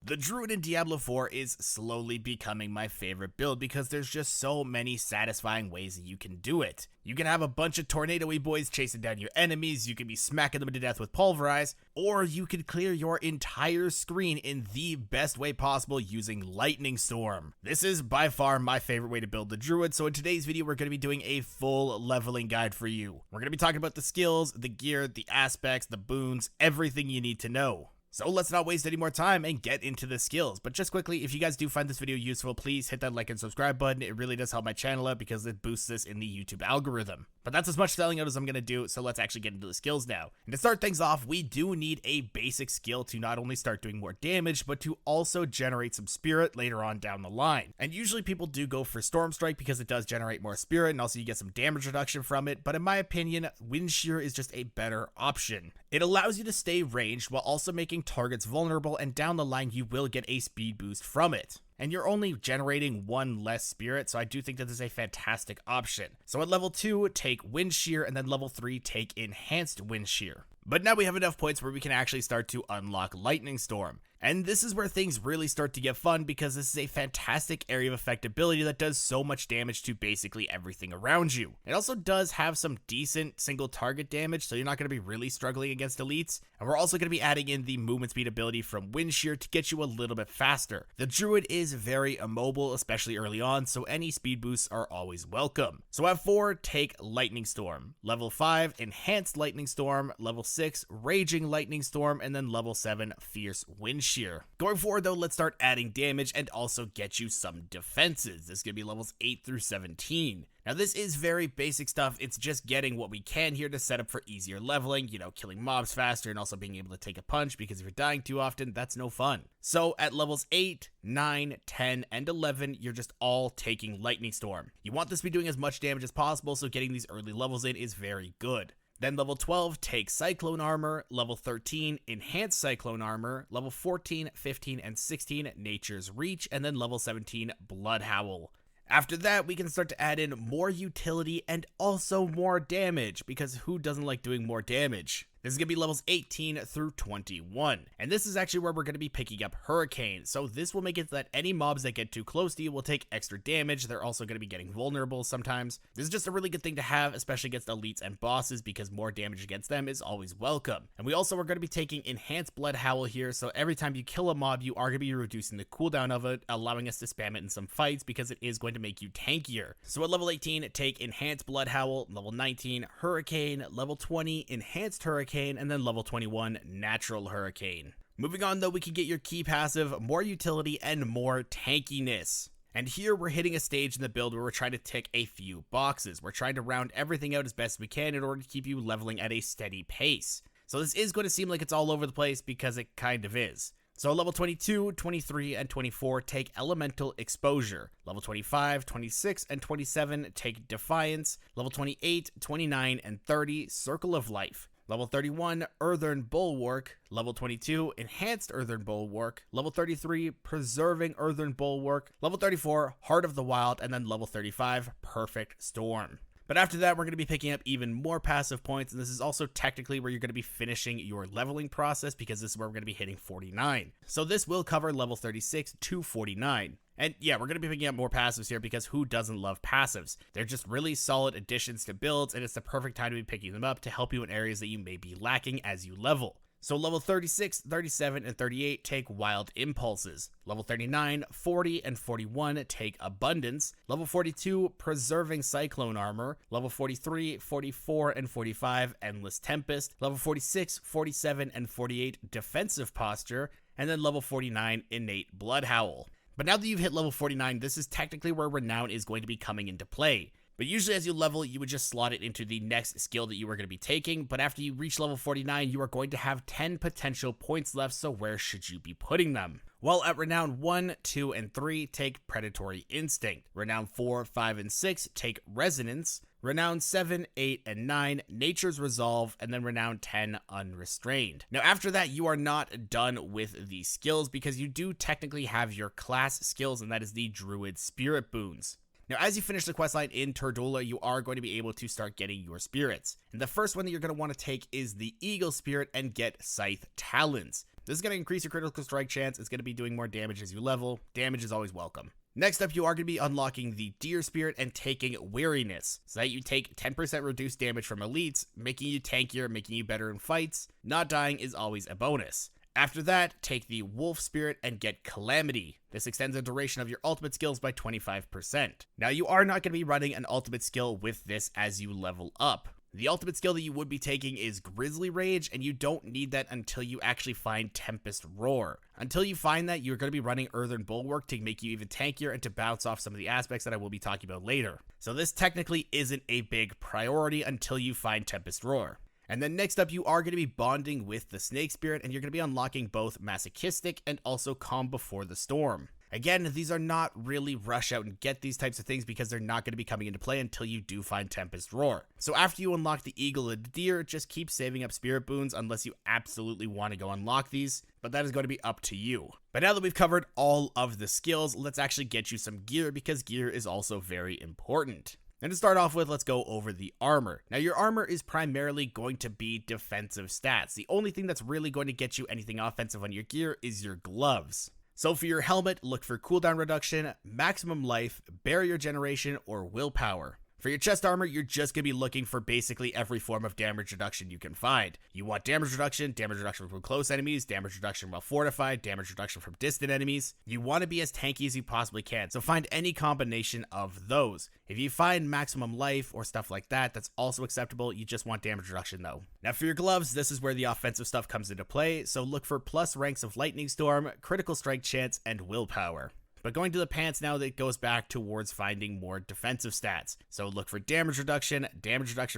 The Druid in Diablo 4 is slowly becoming my favorite build because there's just so many satisfying ways that you can do it. You can have a bunch of tornado-y boys chasing down your enemies, you can be smacking them to death with pulverize, or you can clear your entire screen in the best way possible using Lightning Storm. This is by far my favorite way to build the Druid, so in today's video we're going to be doing a full leveling guide for you. We're going to be talking about the skills, the gear, the aspects, the boons, everything you need to know. So let's not waste any more time and get into the skills. But just quickly, if you guys do find this video useful, please hit that like and subscribe button. It really does help my channel out because it boosts this in the YouTube algorithm. But that's as much spelling out as I'm going to do, so let's actually get into the skills now. And to start things off, we do need a basic skill to not only start doing more damage, but to also generate some spirit later on down the line. And usually people do go for Storm Strike because it does generate more spirit and also you get some damage reduction from it. But in my opinion, Wind Shear is just a better option. It allows you to stay ranged while also making targets vulnerable, and down the line you will get a speed boost from it. And you're only generating one less spirit, so I do think that this is a fantastic option. So at level 2, take Wind Shear, and then level 3, take Enhanced Wind Shear. But now we have enough points where we can actually start to unlock Lightning Storm. And this is where things really start to get fun because this is a fantastic area of effectability that does so much damage to basically everything around you. It also does have some decent single target damage, so you're not going to be really struggling against elites. And we're also going to be adding in the movement speed ability from Wind Shear to get you a little bit faster. The Druid is very immobile, especially early on, so any speed boosts are always welcome. So at 4, take Lightning Storm. Level 5, Enhanced Lightning Storm. Level 6, Raging Lightning Storm. And then level 7, Fierce Wind Shear. Going forward though, let's start adding damage and also get you some defenses. This is going to be levels 8 through 17. Now this is very basic stuff, it's just getting what we can here to set up for easier leveling, you know, killing mobs faster and also being able to take a punch, because if you're dying too often, that's no fun. So at levels 8, 9, 10, and 11, you're just all taking Lightning Storm. You want this to be doing as much damage as possible, so getting these early levels in is very good. Then level 12, take Cyclone Armor. Level 13, Enhanced Cyclone Armor. Level 14, 15, and 16, Nature's Reach. And then level 17, Blood Howl. After that, we can start to add in more utility and also more damage, because who doesn't like doing more damage? This is going to be levels 18 through 21, and this is actually where we're going to be picking up Hurricane, so this will make it that any mobs that get too close to you will take extra damage. They're also going to be getting vulnerable sometimes. This is just a really good thing to have, especially against elites and bosses, because more damage against them is always welcome. And we also are going to be taking Enhanced Blood Howl here, so every time you kill a mob, you are going to be reducing the cooldown of it, allowing us to spam it in some fights, because it is going to make you tankier. So at level 18, take Enhanced Blood Howl. Level 19, Hurricane. Level 20, Enhanced Hurricane. And then level 21, Natural Hurricane. Moving on though, we can get your key passive, more utility, and more tankiness. And here we're hitting a stage in the build where we're trying to tick a few boxes. We're trying to round everything out as best as we can in order to keep you leveling at a steady pace. So this is going to seem like it's all over the place, because it kind of is. So level 22, 23, and 24 take Elemental Exposure. Level 25, 26, and 27 take Defiance. Level 28, 29, and 30, Circle of Life. Level 31, Earthen Bulwark. Level 22, Enhanced Earthen Bulwark. Level 33, Preserving Earthen Bulwark. Level 34, Heart of the Wild. And then level 35, Perfect Storm. But after that, we're going to be picking up even more passive points, and this is also technically where you're going to be finishing your leveling process, because this is where we're going to be hitting 49. So this will cover level 36 to 49. And yeah, we're going to be picking up more passives here, because who doesn't love passives? They're just really solid additions to builds, and it's the perfect time to be picking them up to help you in areas that you may be lacking as you level. So level 36, 37, and 38 take Wild Impulses. Level 39, 40, and 41 take Abundance. Level 42, Preserving Cyclone Armor. Level 43, 44, and 45, Endless Tempest. Level 46, 47, and 48, Defensive Posture. And then level 49, Innate Blood Howl. But now that you've hit level 49, this is technically where Renown is going to be coming into play. But usually as you level, you would just slot it into the next skill that you were going to be taking, but after you reach level 49, you are going to have 10 potential points left, so where should you be putting them? Well, at Renown 1, 2, and 3, take Predatory Instinct. Renown 4, 5, and 6, take Resonance. Renown 7, 8, and 9, Nature's Resolve, and then Renown 10, Unrestrained. Now after that, you are not done with these skills, because you do technically have your class skills, and that is the Druid Spirit Boons. Now, as you finish the questline in Turdula, you are going to be able to start getting your spirits. And the first one that you're going to want to take is the Eagle Spirit and get Scythe Talons. This is going to increase your critical strike chance. It's going to be doing more damage as you level. Damage is always welcome. Next up, you are going to be unlocking the Deer Spirit and taking Weariness, so that you take 10% reduced damage from elites, making you tankier, making you better in fights. Not dying is always a bonus. After that, take the Wolf Spirit and get Calamity. This extends the duration of your ultimate skills by 25%. Now, you are not going to be running an ultimate skill with this as you level up. The ultimate skill that you would be taking is Grizzly Rage, and you don't need that until you actually find Tempest Roar. Until you find that, you're going to be running Earthen Bulwark to make you even tankier and to bounce off some of the aspects that I will be talking about later. So this technically isn't a big priority until you find Tempest Roar. And then next up, you are going to be bonding with the Snake Spirit, and you're going to be unlocking both Masochistic and also Calm Before the Storm. Again, these are not really rush out and get these types of things because they're not going to be coming into play until you do find Tempest Roar. So after you unlock the Eagle and the Deer, just keep saving up Spirit Boons unless you absolutely want to go unlock these, but that is going to be up to you. But now that we've covered all of the skills, let's actually get you some gear because gear is also very important. And to start off with, let's go over the armor. Now, your armor is primarily going to be defensive stats. The only thing that's really going to get you anything offensive on your gear is your gloves. So for your helmet, look for cooldown reduction, maximum life, barrier generation, or willpower. For your chest armor, you're just going to be looking for basically every form of damage reduction you can find. You want damage reduction from close enemies, damage reduction while fortified, damage reduction from distant enemies. You want to be as tanky as you possibly can, so find any combination of those. If you find maximum life or stuff like that, that's also acceptable. You just want damage reduction though. Now for your gloves, this is where the offensive stuff comes into play, so look for plus ranks of Lightning Storm, critical strike chance, and willpower. But going to the pants now, that goes back towards finding more defensive stats. So look for damage reduction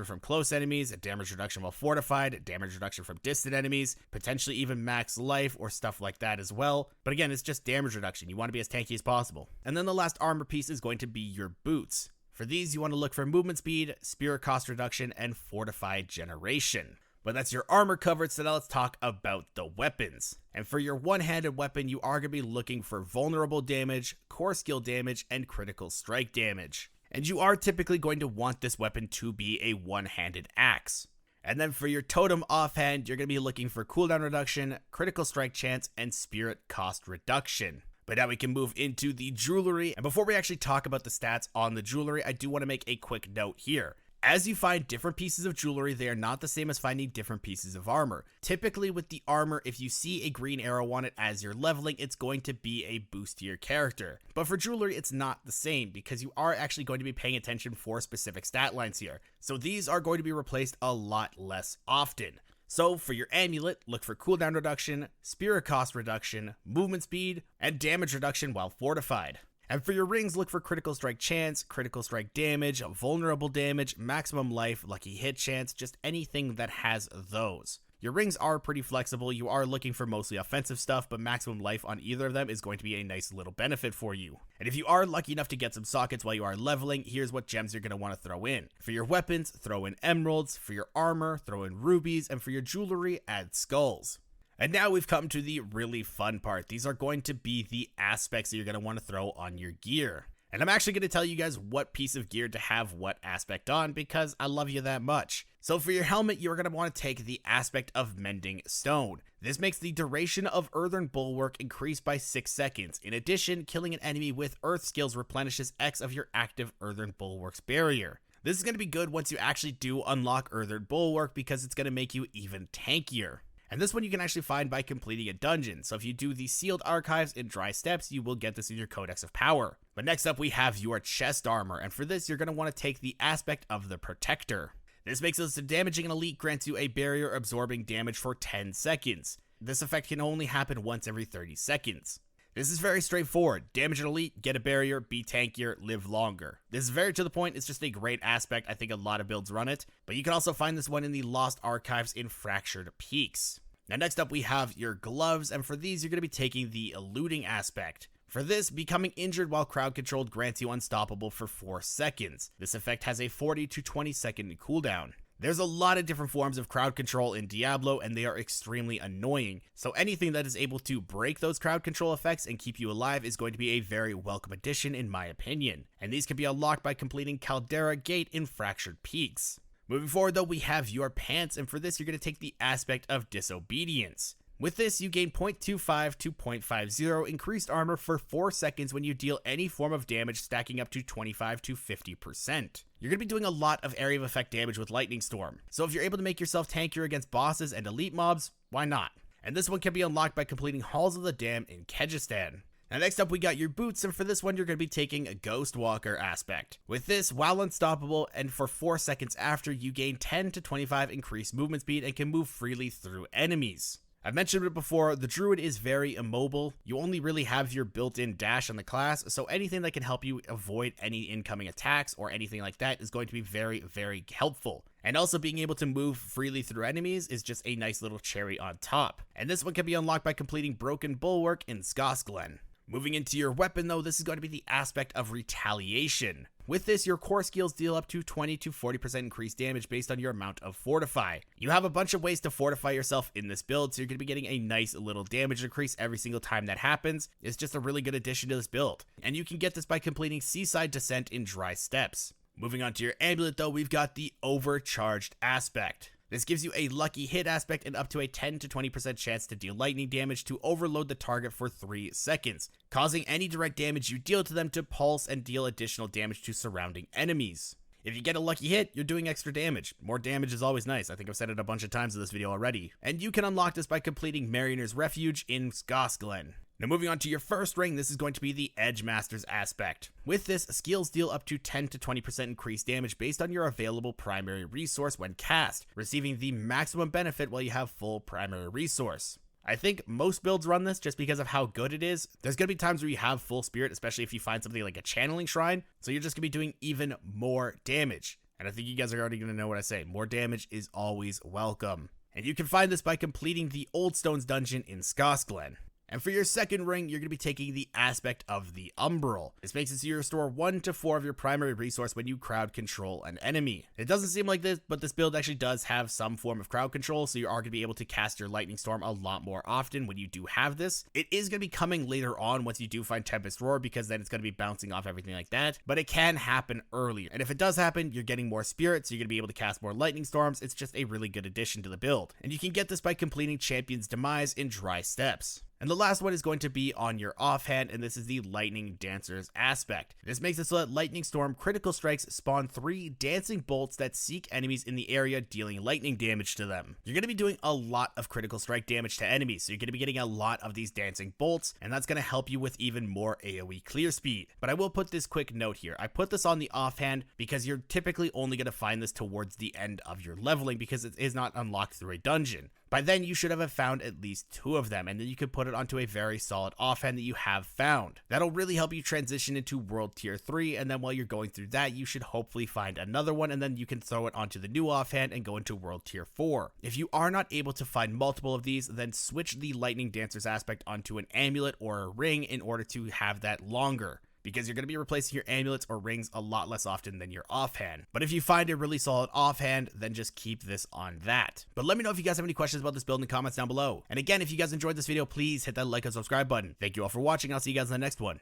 from close enemies, damage reduction while fortified, damage reduction from distant enemies, potentially even max life or stuff like that as well. But again, it's just damage reduction. You want to be as tanky as possible. And then the last armor piece is going to be your boots. For these, you want to look for movement speed, spirit cost reduction, and fortified generation. But that's your armor covered, so now let's talk about the weapons. And for your one-handed weapon, you are going to be looking for vulnerable damage, core skill damage, and critical strike damage. And you are typically going to want this weapon to be a one-handed axe. And then for your totem offhand, you're going to be looking for cooldown reduction, critical strike chance, and spirit cost reduction. But now we can move into the jewelry. And before we actually talk about the stats on the jewelry, I do want to make a quick note here. As you find different pieces of jewelry, they are not the same as finding different pieces of armor. Typically with the armor, if you see a green arrow on it as you're leveling, it's going to be a boost to your character. But for jewelry, it's not the same because you are actually going to be paying attention for specific stat lines here. So these are going to be replaced a lot less often. So for your amulet, look for cooldown reduction, spirit cost reduction, movement speed, and damage reduction while fortified. And for your rings, look for critical strike chance, critical strike damage, vulnerable damage, maximum life, lucky hit chance, just anything that has those. Your rings are pretty flexible. You are looking for mostly offensive stuff, but maximum life on either of them is going to be a nice little benefit for you. And if you are lucky enough to get some sockets while you are leveling, here's what gems you're going to want to throw in. For your weapons, throw in emeralds. For your armor, throw in rubies. And for your jewelry, add skulls. And now we've come to the really fun part. These are going to be the aspects that you're going to want to throw on your gear. And I'm actually going to tell you guys what piece of gear to have what aspect on because I love you that much. So for your helmet, you're going to want to take the aspect of Mending Stone. This makes the duration of Earthen Bulwark increase by 6 seconds. In addition, killing an enemy with Earth skills replenishes X of your active Earthen Bulwark's barrier. This is going to be good once you actually do unlock Earthen Bulwark because it's going to make you even tankier. And this one you can actually find by completing a dungeon. So if you do the Sealed Archives in Dry Steppes, you will get this in your Codex of Power. But next up we have your chest armor. And for this, you're going to want to take the aspect of the Protector. This makes it so damaging an elite grants you a barrier absorbing damage for 10 seconds. This effect can only happen once every 30 seconds. This is very straightforward. Damage an elite, get a barrier, be tankier, live longer. This is very to the point. It's just a great aspect. I think a lot of builds run it. But you can also find this one in the Lost Archives in Fractured Peaks. Now next up we have your gloves, and for these you're going to be taking the eluding aspect. For this, becoming injured while crowd controlled grants you unstoppable for 4 seconds. This effect has a 40 to 20 second cooldown. There's a lot of different forms of crowd control in Diablo, and they are extremely annoying. So anything that is able to break those crowd control effects and keep you alive is going to be a very welcome addition in my opinion. And these can be unlocked by completing Caldera Gate in Fractured Peaks. Moving forward though, we have your pants, and for this you're going to take the aspect of Disobedience. With this, you gain 0.25 to 0.50 increased armor for 4 seconds when you deal any form of damage, stacking up to 25 to 50%. You're going to be doing a lot of area of effect damage with Lightning Storm, so if you're able to make yourself tankier against bosses and elite mobs, why not? And this one can be unlocked by completing Halls of the Dam in Kyrgyzstan. Now next up we got your boots, and for this one you're going to be taking a Ghost Walker aspect. With this, while unstoppable and for 4 seconds after, you gain 10 to 25 increased movement speed and can move freely through enemies. I've mentioned it before, the Druid is very immobile. You only really have your built-in dash on the class, so anything that can help you avoid any incoming attacks or anything like that is going to be very, very helpful. And also being able to move freely through enemies is just a nice little cherry on top. And this one can be unlocked by completing Broken Bulwark in Skosklen. Moving into your weapon though, this is going to be the aspect of Retaliation. With this, your core skills deal up to 20 to 40% increased damage based on your amount of Fortify. You have a bunch of ways to fortify yourself in this build, so you're going to be getting a nice little damage increase every single time that happens. It's just a really good addition to this build. And you can get this by completing Seaside Descent in Dry Steppes. Moving on to your amulet though, we've got the Overcharged aspect. This gives you a lucky hit aspect and up to a 10 to 20% chance to deal lightning damage to overload the target for 3 seconds, causing any direct damage you deal to them to pulse and deal additional damage to surrounding enemies. If you get a lucky hit, you're doing extra damage. More damage is always nice. I think I've said it a bunch of times in this video already. And you can unlock this by completing Mariner's Refuge in Skosklen. Now moving on to your first ring, this is going to be the Edge Masters aspect. With this, skills deal up to 10 to 20% increased damage based on your available primary resource when cast, receiving the maximum benefit while you have full primary resource. I think most builds run this just because of how good it is. There's going to be times where you have full spirit, especially if you find something like a channeling shrine, so you're just going to be doing even more damage. And I think you guys are already going to know what I say. More damage is always welcome. And you can find this by completing the Old Stones dungeon in Skosklen. And for your second ring, you're going to be taking the aspect of the Umbral. This makes it so you restore 1 to 4 of your primary resource when you crowd control an enemy. It doesn't seem like this, but this build actually does have some form of crowd control, so you are going to be able to cast your Lightning Storm a lot more often when you do have this. It is going to be coming later on once you do find Tempest Roar, because then it's going to be bouncing off everything like that, but it can happen earlier. And if it does happen, you're getting more spirits, so you're going to be able to cast more Lightning Storms. It's just a really good addition to the build. And you can get this by completing Champion's Demise in Dry Steppes. And the last one is going to be on your offhand, and this is the Lightning Dancers aspect. This makes it so that Lightning Storm critical strikes spawn 3 dancing bolts that seek enemies in the area, dealing lightning damage to them. You're going to be doing a lot of critical strike damage to enemies, so you're going to be getting a lot of these dancing bolts, and that's going to help you with even more AOE clear speed. But I will put this quick note here. I put this on the offhand because you're typically only going to find this towards the end of your leveling, because it is not unlocked through a dungeon. By then, you should have found at least 2 of them, and then you could put it onto a very solid offhand that you have found. That'll really help you transition into World Tier 3, and then while you're going through that, you should hopefully find another one, and then you can throw it onto the new offhand and go into World Tier 4. If you are not able to find multiple of these, then switch the Lightning Dancers aspect onto an amulet or a ring in order to have that longer, because you're going to be replacing your amulets or rings a lot less often than your offhand. But if you find a really solid offhand, then just keep this on that. But let me know if you guys have any questions about this build in the comments down below. And again, if you guys enjoyed this video, please hit that like and subscribe button. Thank you all for watching. I'll see you guys in the next one.